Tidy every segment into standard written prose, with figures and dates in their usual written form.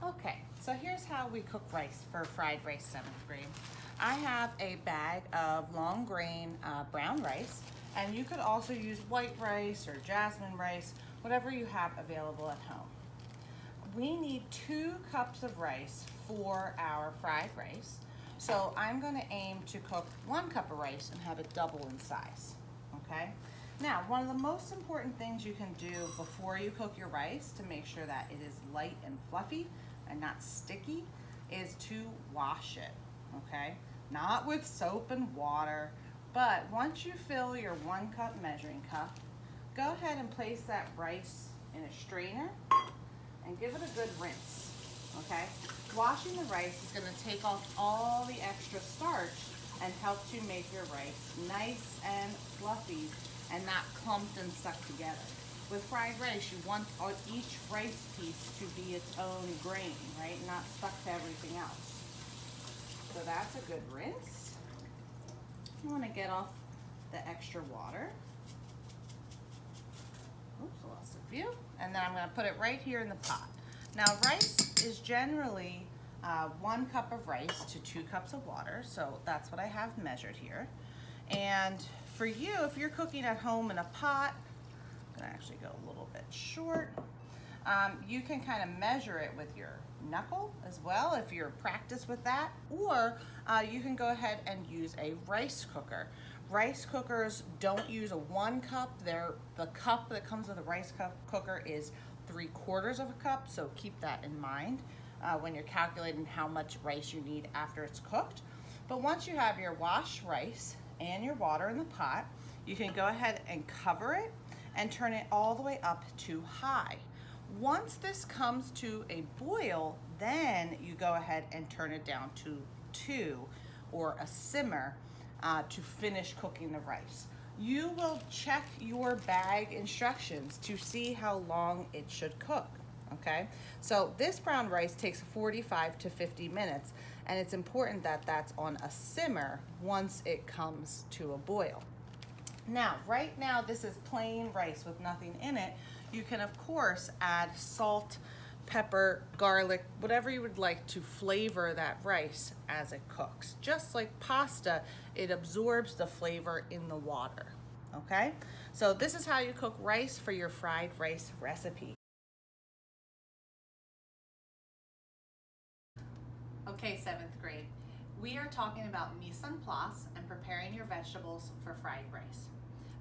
Okay, so here's how we cook rice for fried rice 7th grade. I have a bag of long grain brown rice, and you could also use white rice or jasmine rice, whatever you have available at home. We need 2 cups of rice for our fried rice. So I'm going to aim to cook 1 cup of rice and have it double in size, okay? Now, one of the most important things you can do before you cook your rice to make sure that it is light and fluffy and not sticky is to wash it, okay? Not with soap and water, but once you fill your 1 cup measuring cup, go ahead and place that rice in a strainer and give it a good rinse, okay? Washing the rice is gonna take off all the extra starch and help to make your rice nice and fluffy and not clumped and stuck together. With fried rice, you want each rice piece to be its own grain, right? Not stuck to everything else. So that's a good rinse. You wanna get off the extra water. Oops, I lost a few. And then I'm gonna put it right here in the pot. Now rice is generally 1 cup of rice to 2 cups of water, so that's what I have measured here. And for you, if you're cooking at home in a pot, I'm gonna actually go a little bit short. You can kind of measure it with your knuckle as well if you're practiced with that, or you can go ahead and use a rice cooker. Rice cookers don't use a 1 cup. The cup that comes with a rice cooker is 3/4 of a cup, so keep that in mind when you're calculating how much rice you need after it's cooked. But once you have your washed rice and your water in the pot, you can go ahead and cover it and turn it all the way up to high. Once this comes to a boil, then you go ahead and turn it down to 2 or a simmer to finish cooking the rice. You will check your bag instructions to see how long it should cook, okay? So this brown rice takes 45 to 50 minutes, and it's important that that's on a simmer once it comes to a boil. Now, right now, this is plain rice with nothing in it. You can, of course, add salt, pepper, garlic, whatever you would like to flavor that rice as it cooks. Just like pasta, it absorbs the flavor in the water, okay? So this is how you cook rice for your fried rice recipe. Okay, 7th grade. We are talking about mise en place and preparing your vegetables for fried rice.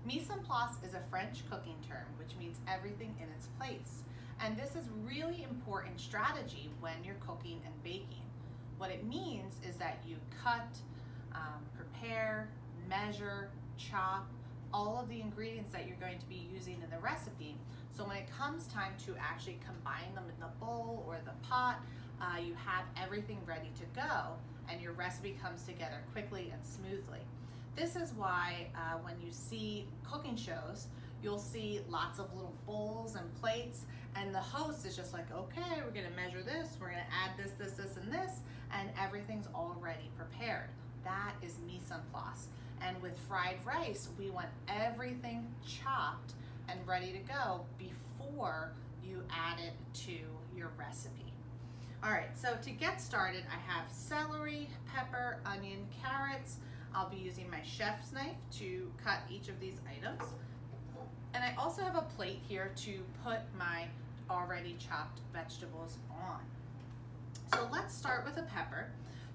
Mise en place is a French cooking term which means everything in its place. And this is really important strategy when you're cooking and baking. What it means is that you cut, prepare, measure, chop all of the ingredients that you're going to be using in the recipe. So when it comes time to actually combine them in the bowl or the pot, you have everything ready to go and your recipe comes together quickly and smoothly. This is why when you see cooking shows, you'll see lots of little bowls and plates, and the host is just like, okay, we're gonna measure this, we're gonna add this, this, this, and this, and everything's already prepared. That is mise en place. And with fried rice, we want everything chopped and ready to go before you add it to your recipe. All right, so to get started, I have celery, pepper, onion, carrots. I'll be using my chef's knife to cut each of these items. And I also have a plate here to put my already chopped vegetables on. So let's start with a pepper.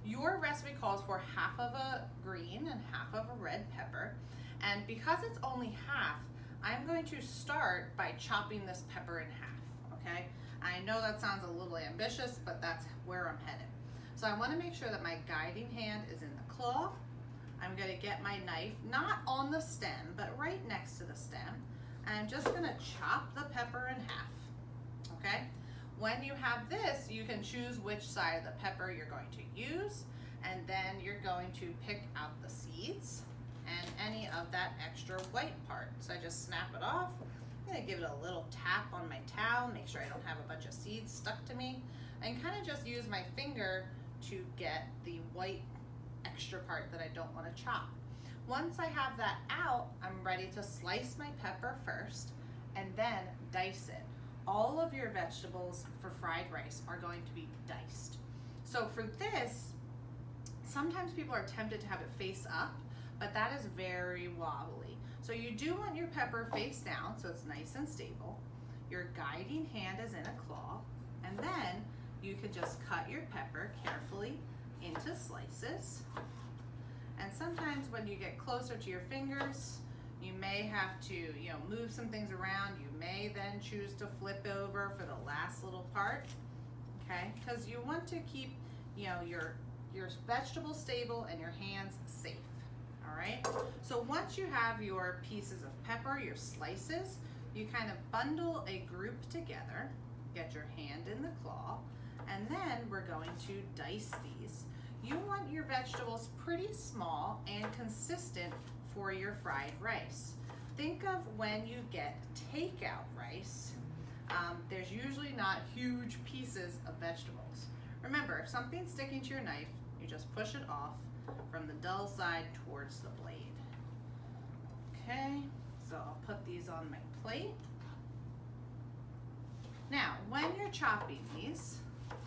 Your recipe calls for half of a green and half of a red pepper. And because it's only half, I'm going to start by chopping this pepper in half, okay? I know that sounds a little ambitious, but that's where I'm headed. So I want to make sure that my guiding hand is in the claw. I'm going to get my knife, not on the stem, but right next to the stem. And I'm just going to chop the pepper in half, okay? When you have this, you can choose which side of the pepper you're going to use, and then you're going to pick out the seeds and any of that extra white part. So I just snap it off. I'm going to give it a little tap on my towel, make sure I don't have a bunch of seeds stuck to me, and kind of just use my finger to get the white extra part that I don't want to chop. Once I have that out, I'm ready to slice my pepper first and then dice it. all of your vegetables for fried rice are going to be diced. So for this, sometimes people are tempted to have it face up, but that is very wobbly. So you do want your pepper face down so it's nice and stable. Your guiding hand is in a claw, and then you could just cut your pepper carefully into slices. And sometimes when you get closer to your fingers, you may have to, move some things around. You may then choose to flip over for the last little part, okay? Because you want to keep, your vegetables stable and your hands safe, all right? So once you have your pieces of pepper, your slices, you kind of bundle a group together, get your hand in the claw, and then we're going to dice these. You want your vegetables pretty small and consistent for your fried rice. Think of when you get takeout rice, there's usually not huge pieces of vegetables. Remember, if something's sticking to your knife, you just push it off from the dull side towards the blade. Okay, so I'll put these on my plate. Now, when you're chopping these,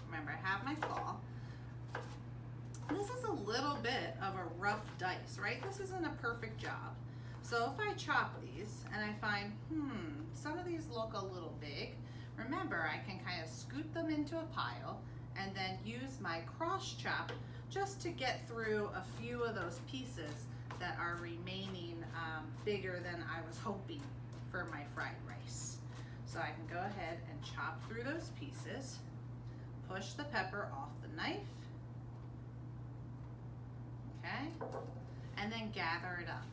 remember I have my claw. This is a little bit of a rough dice, right? This isn't a perfect job. So if I chop these and I find, some of these look a little big, remember I can kind of scoot them into a pile and then use my cross chop just to get through a few of those pieces that are remaining bigger than I was hoping for my fried rice. So I can go ahead and chop through those pieces, push the pepper off the knife, okay, and then gather it up.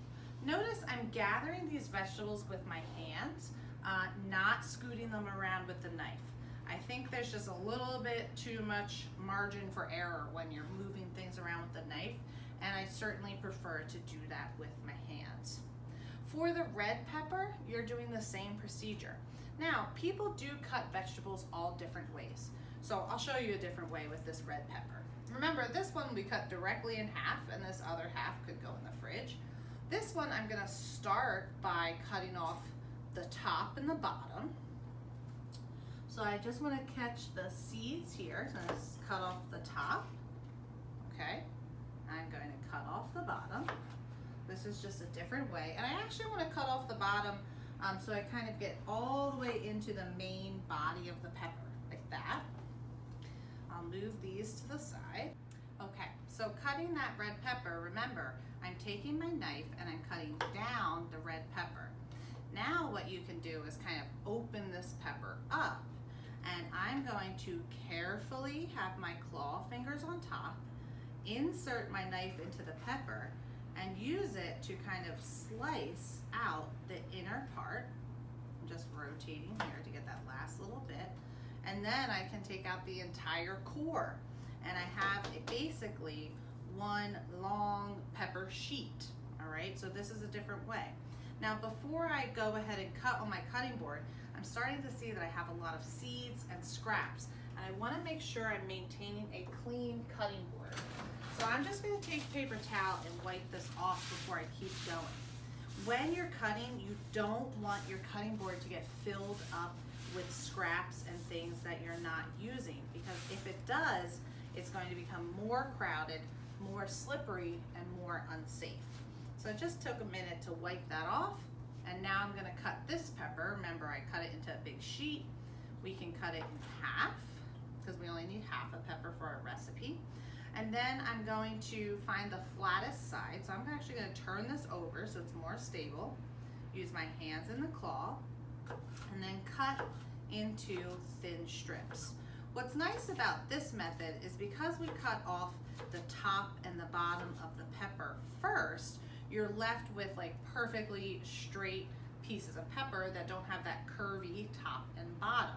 Notice I'm gathering these vegetables with my hands, not scooting them around with the knife. I think there's just a little bit too much margin for error when you're moving things around with the knife, and I certainly prefer to do that with my hands. For the red pepper, you're doing the same procedure. Now, people do cut vegetables all different ways. So I'll show you a different way with this red pepper. Remember, this one we cut directly in half, and this other half could go in the fridge. This one I'm gonna start by cutting off the top and the bottom. So I just wanna catch the seeds here. So I'm gonna cut off the top, okay? I'm going to cut off the bottom. This is just a different way. And I actually wanna cut off the bottom so I kind of get all the way into the main body of the pepper, like that. I'll move these to the side. Okay, so cutting that red pepper, remember, I'm taking my knife and I'm cutting down the red pepper. Now what you can do is kind of open this pepper up, and I'm going to carefully have my claw fingers on top, insert my knife into the pepper, and use it to kind of slice out the inner part. I'm just rotating here to get that last little bit. And then I can take out the entire core, and I have basically one long pepper sheet, all right? So this is a different way. Now before I go ahead and cut on my cutting board, I'm starting to see that I have a lot of seeds and scraps, and I wanna make sure I'm maintaining a clean cutting board. So I'm just gonna take a paper towel and wipe this off before I keep going. When you're cutting, you don't want your cutting board to get filled up with scraps and things that you're not using, because if it does, it's going to become more crowded, more slippery, and more unsafe. So I just took a minute to wipe that off, and now I'm gonna cut this pepper. Remember, I cut it into a big sheet. We can cut it in half, because we only need half a pepper for our recipe. And then I'm going to find the flattest side. So I'm actually gonna turn this over so it's more stable. Use my hands in the claw, and then cut into thin strips. What's nice about this method is because we cut off the top and the bottom of the pepper first, you're left with like perfectly straight pieces of pepper that don't have that curvy top and bottom.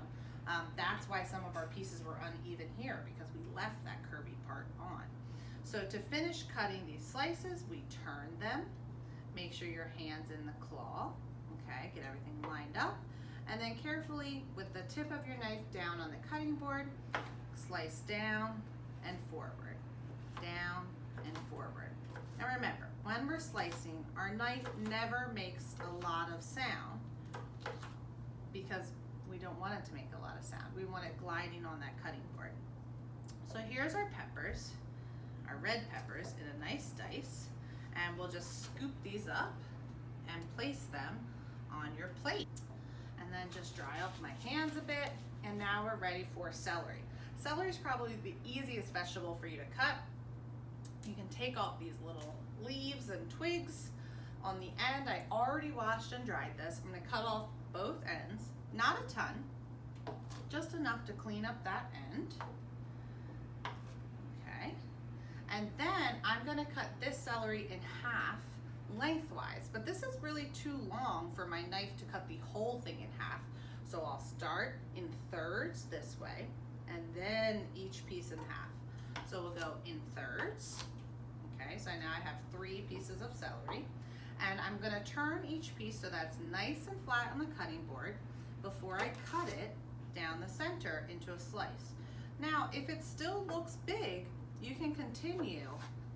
That's why some of our pieces were uneven here, because we left that curvy part on. So to finish cutting these slices, we turn them, make sure your hand's in the claw, okay, get everything lined up, and then carefully with the tip of your knife down on the cutting board, slice down and forward, down and forward. Now remember, when we're slicing, our knife never makes a lot of sound, because We don't want it to make a lot of sound. We want it gliding on that cutting board. So here's our peppers, our red peppers in a nice dice, and we'll just scoop these up and place them on your plate. And then just dry off my hands a bit, and now we're ready for celery. Celery is probably the easiest vegetable for you to cut. You can take off these little leaves and twigs. On the end, I already washed and dried this. I'm gonna cut off both ends, not a ton, just enough to clean up that end. Okay, and then I'm gonna cut this celery in half lengthwise, but this is really too long for my knife to cut the whole thing in half. So I'll start in thirds this way, and then each piece in half. So we'll go in thirds. Okay, so now I have 3 pieces of celery, and I'm gonna turn each piece so that's nice and flat on the cutting board before I cut it down the center into a slice. Now, if it still looks big, you can continue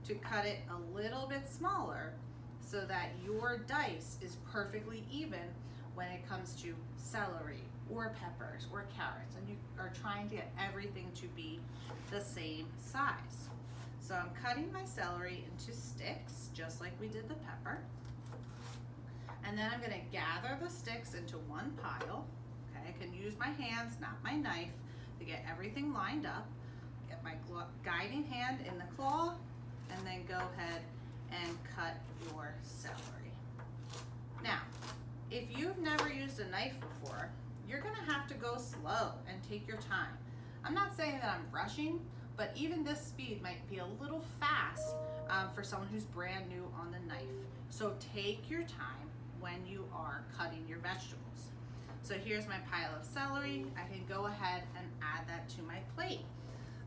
to cut it a little bit smaller so that your dice is perfectly even when it comes to celery or peppers or carrots, and you are trying to get everything to be the same size. So I'm cutting my celery into sticks, just like we did the pepper. And then I'm gonna gather the sticks into one pile. Okay, I can use my hands, not my knife, to get everything lined up. Get my guiding hand in the claw, and then go ahead and cut your celery. Now, if you've never used a knife before, you're gonna have to go slow and take your time. I'm not saying that I'm rushing, but even this speed might be a little fast for someone who's brand new on the knife. So take your time when you are cutting your vegetables. So here's my pile of celery. I can go ahead and add that to my plate.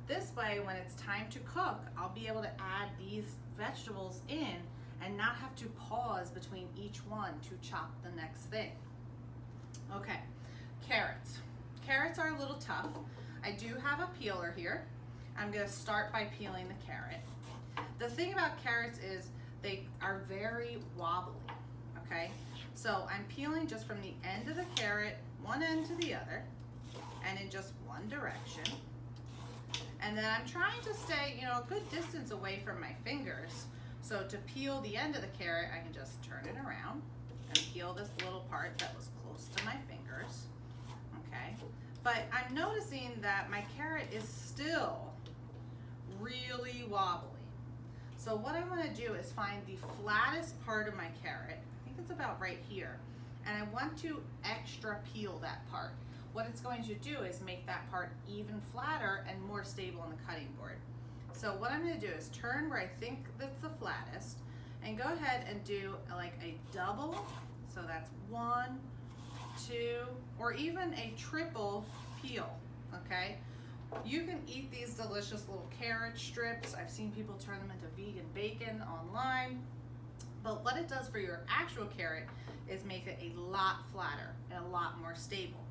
This way, when it's time to cook, I'll be able to add these vegetables in and not have to pause between each one to chop the next thing. Okay, carrots. Carrots are a little tough. I do have a peeler here. I'm gonna start by peeling the carrot. The thing about carrots is they are very wobbly, okay? So I'm peeling just from the end of the carrot, one end to the other, and in just one direction. And then I'm trying to stay, a good distance away from my fingers. So to peel the end of the carrot, I can just turn it around and peel this little part that was close to my fingers, okay? But I'm noticing that my carrot is still really wobbly. So what I want to do is find the flattest part of my carrot. I think it's about right here. And I want to extra peel that part. What it's going to do is make that part even flatter and more stable on the cutting board. So what I'm going to do is turn where I think that's the flattest and go ahead and do like a double. So that's 1, 2, or even a triple peel, okay? You can eat these delicious little carrot strips. I've seen people turn them into vegan bacon online. But what it does for your actual carrot is make it a lot flatter and a lot more stable.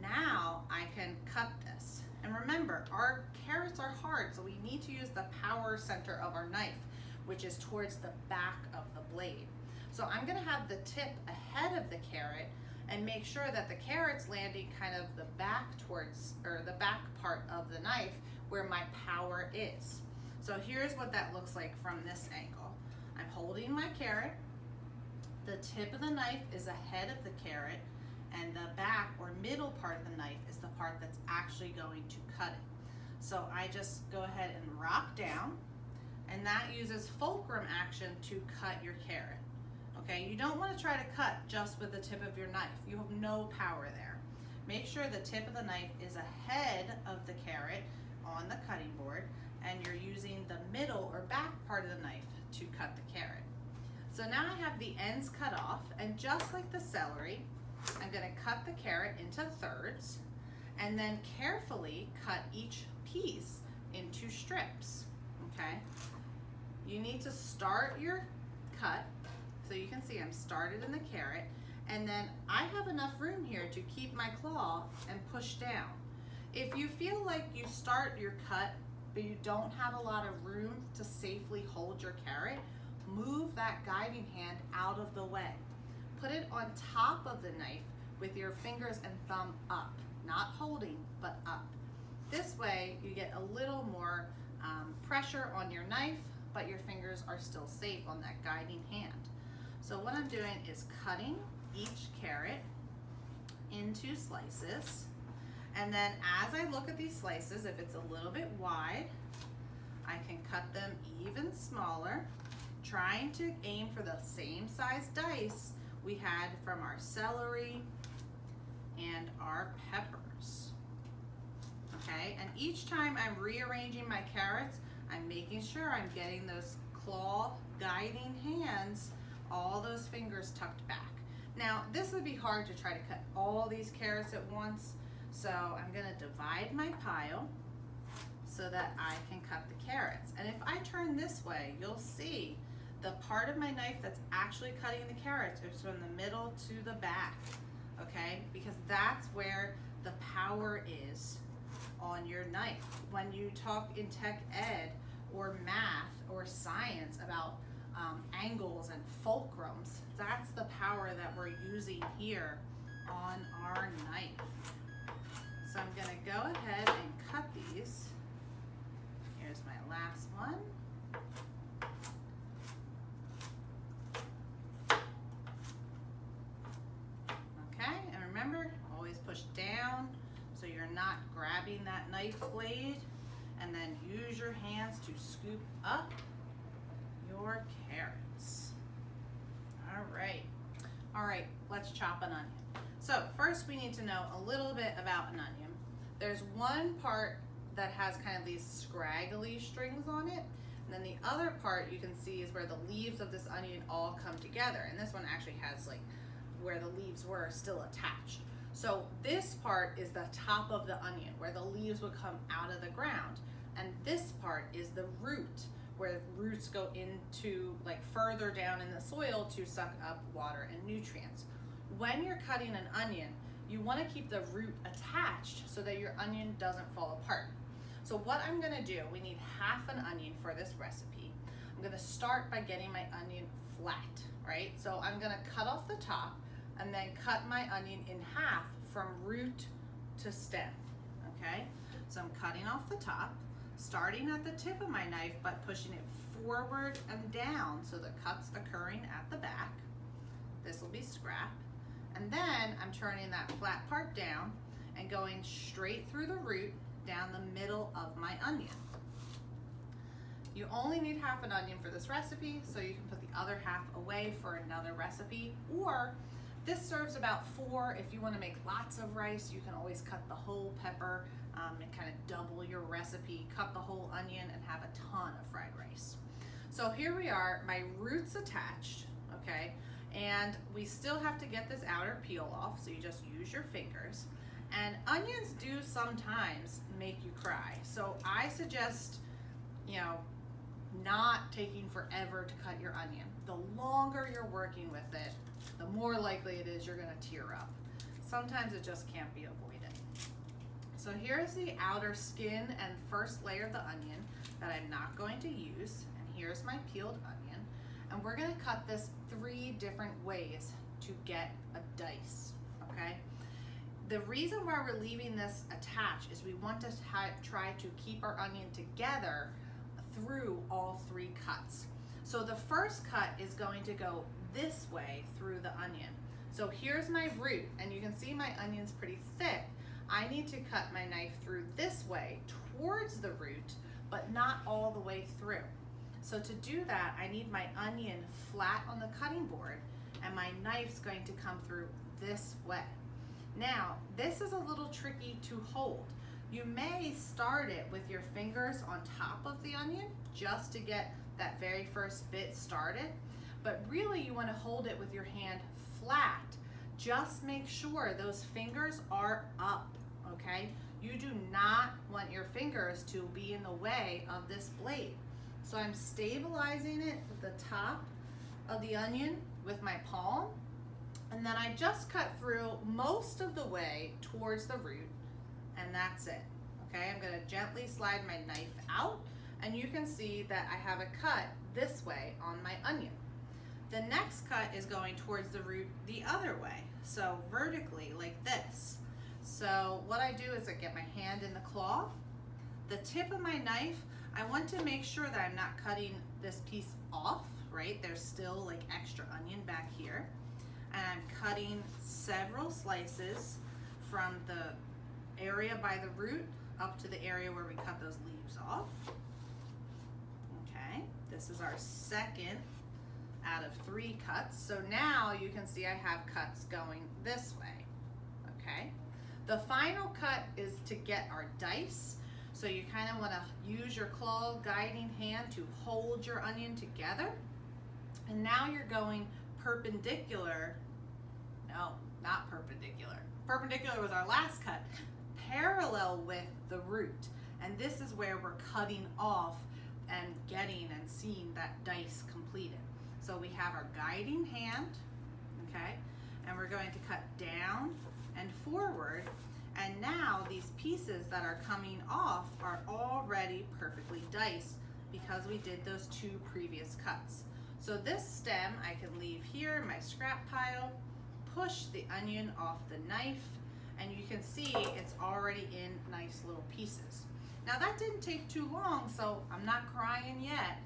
Now I can cut this. And remember, our carrots are hard, so we need to use the power center of our knife, which is towards the back of the blade. So I'm gonna have the tip ahead of the carrot and make sure that the carrot's landing kind of the back towards, or the back part of the knife where my power is. So here's what that looks like from this angle. I'm holding my carrot, the tip of the knife is ahead of the carrot, and the back or middle part of the knife is the part that's actually going to cut it. So I just go ahead and rock down, and that uses fulcrum action to cut your carrot. Okay, you don't want to try to cut just with the tip of your knife. You have no power there. Make sure the tip of the knife is ahead of the carrot on the cutting board, and you're using the middle or back part of the knife to cut the carrot. So now I have the ends cut off, and just like the celery, I'm going to cut the carrot into thirds and then carefully cut each piece into strips, okay? You need to start your cut, so you can see I'm started in the carrot, and then I have enough room here to keep my claw and push down. If you feel like you start your cut but you don't have a lot of room to safely hold your carrot, move that guiding hand out of the way. Put it on top of the knife with your fingers and thumb up, not holding, but up. This way you get a little more pressure on your knife, but your fingers are still safe on that guiding hand. So what I'm doing is cutting each carrot into slices, and then as I look at these slices, if it's a little bit wide, I can cut them even smaller, trying to aim for the same size dice we had from our celery and our peppers. Okay, and each time I'm rearranging my carrots, I'm making sure I'm getting those claw guiding hands, all those fingers tucked back. Now, this would be hard to try to cut all these carrots at once, so I'm gonna divide my pile so that I can cut the carrots. And if I turn this way, you'll see the part of my knife that's actually cutting the carrots is from the middle to the back, okay? Because that's where the power is on your knife. When you talk in tech ed or math or science about angles and fulcrums, that's the power that we're using here on our knife. So I'm gonna go ahead and cut these. Here's my last one. Okay, and remember, always push down so you're not grabbing that knife blade, and then use your hands to scoop up your carrots. All right, let's chop an onion. So first we need to know a little bit about an onion. There's one part that has kind of these scraggly strings on it, and then the other part you can see is where the leaves of this onion all come together, and this one actually has like where the leaves were still attached. So this part is the top of the onion where the leaves would come out of the ground, and this part is the root where roots go into like further down in the soil to suck up water and nutrients. When you're cutting an onion, you want to keep the root attached so that your onion doesn't fall apart. So what I'm gonna do, we need half an onion for this recipe. I'm gonna start by getting my onion flat, right? So I'm gonna cut off the top and then cut my onion in half from root to stem, okay? So I'm cutting off the top, starting at the tip of my knife, but pushing it forward and down so the cut's occurring at the back. This will be scrap. And then I'm turning that flat part down and going straight through the root down the middle of my onion. You only need half an onion for this recipe, so you can put the other half away for another recipe, or this serves about 4. If you want to make lots of rice, you can always cut the whole pepper and kind of double your recipe, cut the whole onion and have a ton of fried rice. So here we are, my root's attached, okay? And we still have to get this outer peel off, so you just use your fingers. And onions do sometimes make you cry. So I suggest, not taking forever to cut your onion. The longer you're working with it, the more likely it is you're gonna tear up. Sometimes it just can't be avoided. So here's the outer skin and first layer of the onion that I'm not going to use. And here's my peeled onion. And we're gonna cut this 3 different ways to get a dice, okay? The reason why we're leaving this attached is we want to try to keep our onion together through all 3 cuts. So the first cut is going to go this way through the onion. So here's my root, and you can see my onion's pretty thick. I need to cut my knife through this way towards the root, but not all the way through. So to do that, I need my onion flat on the cutting board, and my knife's going to come through this way. Now, this is a little tricky to hold. You may start it with your fingers on top of the onion just to get that very first bit started, but really you want to hold it with your hand flat. Just make sure those fingers are up, okay? You do not want your fingers to be in the way of this blade. So I'm stabilizing it at the top of the onion with my palm, and then I just cut through most of the way towards the root, and that's it. Okay, I'm gonna gently slide my knife out, and you can see that I have a cut this way on my onion. The next cut is going towards the root the other way, so vertically like this. So what I do is I get my hand in the claw, the tip of my knife, I want to make sure that I'm not cutting this piece off, right? There's still like extra onion back here. And I'm cutting several slices from the area by the root up to the area where we cut those leaves off. Okay, this is our second out of 3 cuts. So now you can see I have cuts going this way, okay? The final cut is to get our dice. So you kind of want to use your claw guiding hand to hold your onion together. And now you're going perpendicular. No, not perpendicular. Perpendicular was our last cut. Parallel with the root. And this is where we're cutting off and getting and seeing that dice completed. So we have our guiding hand, okay? And we're going to cut down and forward. And now these pieces that are coming off are already perfectly diced because we did those 2 previous cuts. So this stem I can leave here in my scrap pile, push the onion off the knife, and you can see it's already in nice little pieces. Now that didn't take too long, so I'm not crying yet.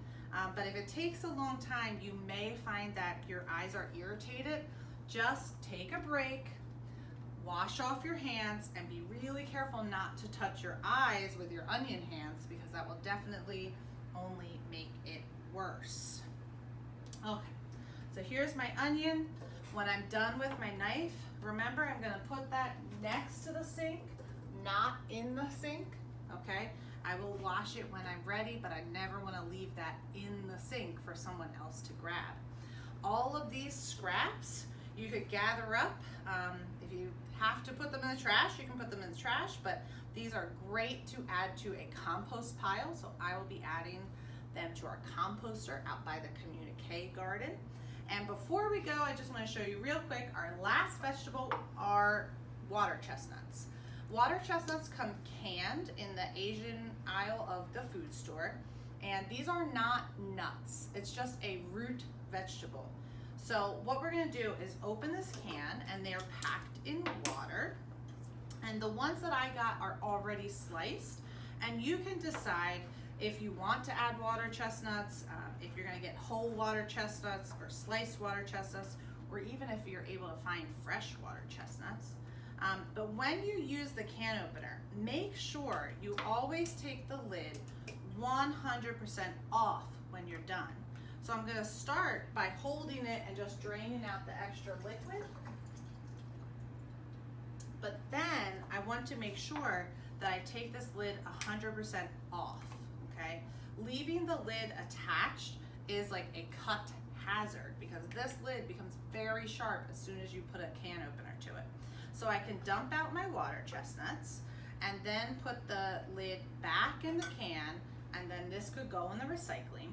But if it takes a long time, you may find that your eyes are irritated. Just take a break, wash off your hands, and be really careful not to touch your eyes with your onion hands because that will definitely only make it worse. Okay, so here's my onion. When I'm done with my knife, remember I'm gonna put that next to the sink, not in the sink, okay? I will wash it when I'm ready, but I never wanna leave that in the sink for someone else to grab. All of these scraps you could gather up. If you have to put them in the trash, you can put them in the trash, but these are great to add to a compost pile, so I will be adding them to our composter out by the communique garden. And before we go, I just want to show you real quick, our last vegetable are water chestnuts. Water chestnuts come canned in the Asian aisle of the food store, and these are not nuts. It's just a root vegetable. So what we're gonna do is open this can, and they're packed in water. And the ones that I got are already sliced, and you can decide if you want to add water chestnuts, if you're gonna get whole water chestnuts or sliced water chestnuts, or even if you're able to find fresh water chestnuts. But when you use the can opener, make sure you always take the lid 100% off when you're done. So I'm gonna start by holding it and just draining out the extra liquid. But then I want to make sure that I take this lid 100% off, okay? Leaving the lid attached is like a cut hazard because this lid becomes very sharp as soon as you put a can opener to it. So I can dump out my water chestnuts and then put the lid back in the can, and then this could go in the recycling.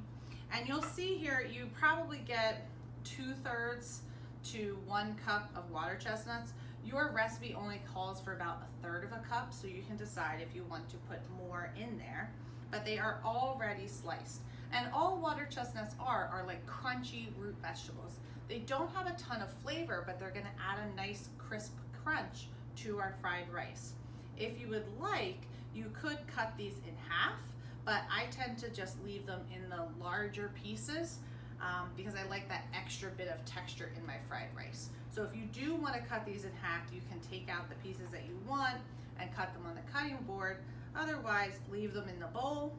And you'll see here, you probably get 2/3 to 1 cup of water chestnuts. Your recipe only calls for about 1/3 of a cup, so you can decide if you want to put more in there, but they are already sliced. And all water chestnuts are like crunchy root vegetables. They don't have a ton of flavor, but they're gonna add a nice crisp crunch to our fried rice. If you would like, you could cut these in half, but I tend to just leave them in the larger pieces because I like that extra bit of texture in my fried rice. So if you do want to cut these in half, you can take out the pieces that you want and cut them on the cutting board. Otherwise, leave them in the bowl,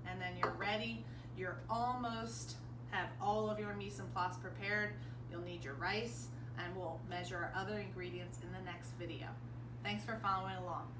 and then you're ready. You're almost have all of your mise en place prepared. You'll need your rice, and we'll measure our other ingredients in the next video. Thanks for following along.